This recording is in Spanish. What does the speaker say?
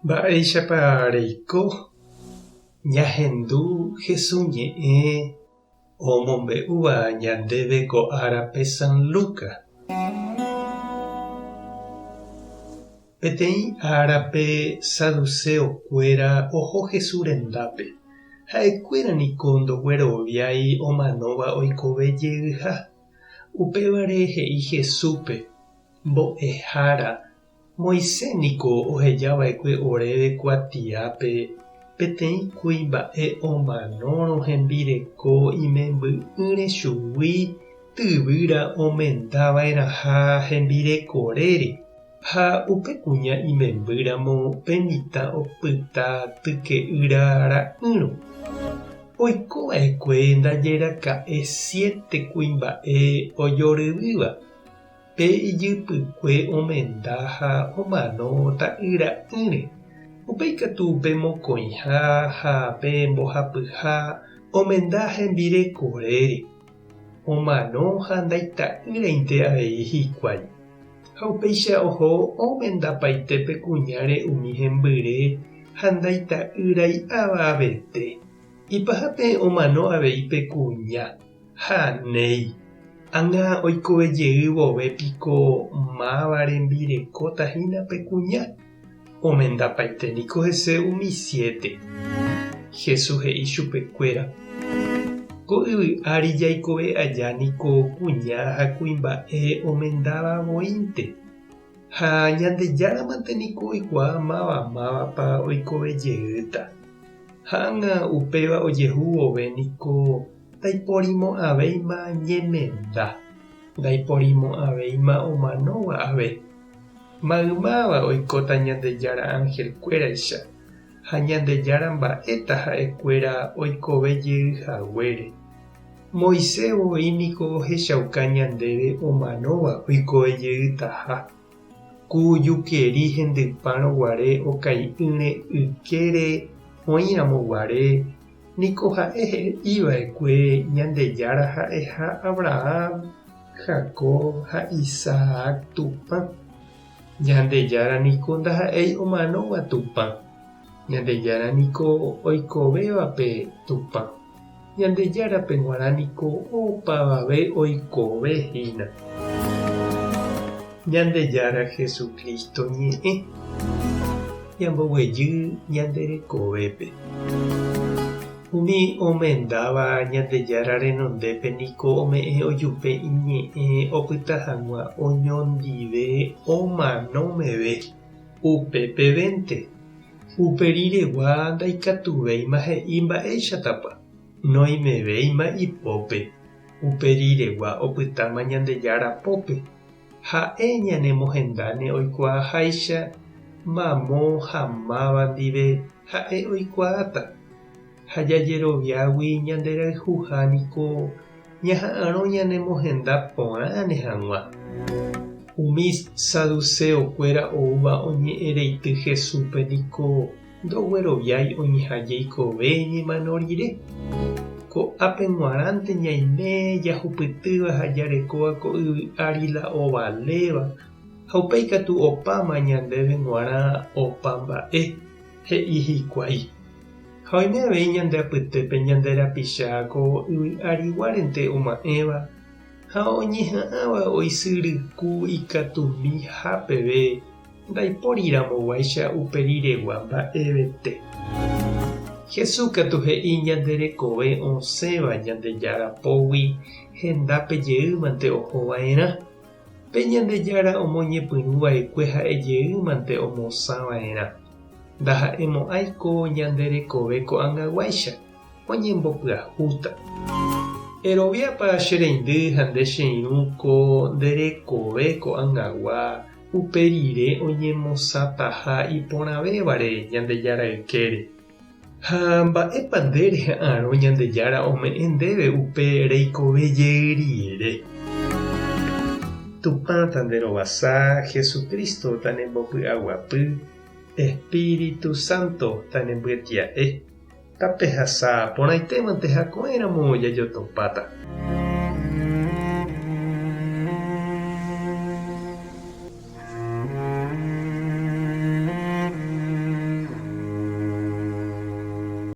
Mba'éichapa reiko ñahendu hesuñe'ẽ omombe'úva ñandéve ko árape San Lucas. Peteĩ árape saduceokuéra oho Jesús rendápe. Ha'ekuéra niko ndogueroviái omanóva oikove jeyha. Upévare he'i Jesúspe: mbo'ehára Moisés niko ohejava'ekue oréve kuatiápe peteĩ kuimba'e omanórõ hembireko imemby'ỹre chugui tyvýra omendava'erãha hembirekóre. Ha upe kuña imembýramo pe mitã opyta tyke'ýra ra'ỹrõ. Oikova'ekue ndajeraka'e 7 kuimba'e ojoryvýva. Pe ijypykue omenda ha omano ta'ýra'ỹre. Upe ikatu pe mokõiha ha pe mbohapyha omenda hembirekóre. Omano ha ndaita'ýrainte avei hikuái. Ha upéicha oho omendapaite pe kuñáre umi hembyre ha ndaita'ýrai avavete. Ipahápe omano avei pe kuña ha néi. Ág̃a oikovejey vovépiko máva rembirekótahína pe kuña. Omendapaite niko hese umi 7. Jesús he'i chupekuéra: ko yvy ári jaikove aja niko kuña ha kuimba'e omendavavoínte. Ha ñandejárãmante niko oikuaa mávapa oikovejeýta. Ha ág̃a upéva ojehu vove niko ndaipórimo'ãvéima ñemenda. Ndaipórimo'ãvéima omanóva ave. Maymáva oikóta Ñandejára ángelkuéraicha. Ha Ñandejára mba'éta ha'ekuéra oikovejeyhaguére. Moisés voi niko ohechauka ñandéve omanóva oikovejeýtaha. Ku jukeri hendypárõguare okai'ỹre ykére oĩramoguare niko ha'e he'íva'ekue Ñandejára ha'eha Abraham, Jacob ha Isaac tupã. Ñandejára niko ndaha'éi omanóva tupã. Ñandejára niko oikovévape tupã. Ñandejárape g̃uarã niko opavave oikovehína. Ñandejára Jesukristo ñe'ẽ ñamboguejy ñande rekovépe. Umi omendáva Ñandejára renondépe niko ome'ẽ ojupe iñe'ẽ opyta hag̃ua oñondive omanómeve upepevénte. Upe riregua ndaikatuvéima he'i mba'éichatapa. Noĩmevéima ipópe. Upe riregua opytáma Ñandejára pópe. Ha'e ñanemohendáne oikuaaháicha mamo ha máva ndive ha'e oikuaáta. Ha jajeroviágui ñande rayhuha niko ñaha'ãrõ ñanemohenda porãne hag̃ua. Umi saduceokuéra oúva oñe'ẽreity Jesúspe niko ndogueroviái oĩha jeikove ñemano rire. Ko ápe g̃uarãnte ñaime jahupytýva ha jarekóva ko yvy ári la ovaléva. Ha upéi katu opáma ñandéve g̃uarã opa mba'e, he'i hikuái. Ha oime avei ñande apytépe ñande rapicha ko yvy áriguárente oma'ẽva ha oñeha'ãva oisyryku ikatumi hápeve ndaipórirãmovaicha upe riregua mba'evete. Jesús katu he'i ñande rekove osẽva Ñandejarapógui hendápejeýmante ohova'erã. Pe Ñandejára omoñepyrũva'ekue ha'ejeýmante omosãva'erã. Ndaha'emo'ãiko ñande rekove ko'angaguáicha oñembopyahúta. Eroviápa che reindy ha nde che irũ ko nderekove ko'angagua upe rire oñemosãtaha iporãvévare Ñandejára ykére. Ha mba'épa nde reha'ãrõ Ñandejára ome'ẽ ndéve upe reikovejey rire. Tupãta nderovasa, Jesukristo tanembopy'aguapy, Espíritu Santo tanembyatia'e. Tapehasa porãitémante ha ko'ẽramo jajotopáta.